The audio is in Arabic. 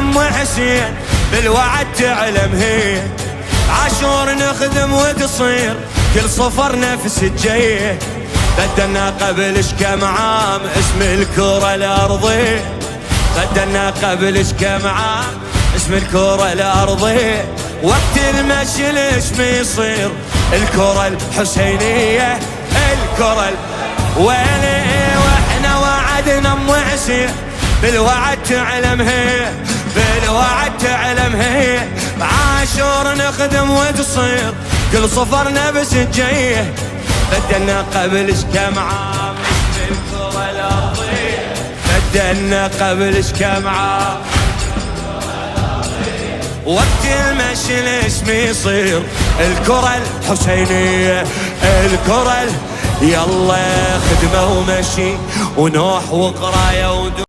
ام حسين بالوعد تعلم هي، عاشور نخدم وتصير كل صفر نفس الجيه، بدلنا قبل كم عام اسم الكرة الأرضية، بدلنا قبل كم عام اسم الكرة الأرضية، وقت المشي الاسم يصير الكرة الحسينية، الكرة ويلي واحنا وعدنا ام حسين بالوعد تعلم هي، بالوعد تعلم هي، عاشور نخدم وتصير كل صفر نفس الجيه، بدلنا قبل كم عام اسم الكرة الأرضية، بدلنا قبل كم عام وقت المشي الاسم يصير الكرة الحسينية، الكرة يلا خدمة ومشي ونوح وقراية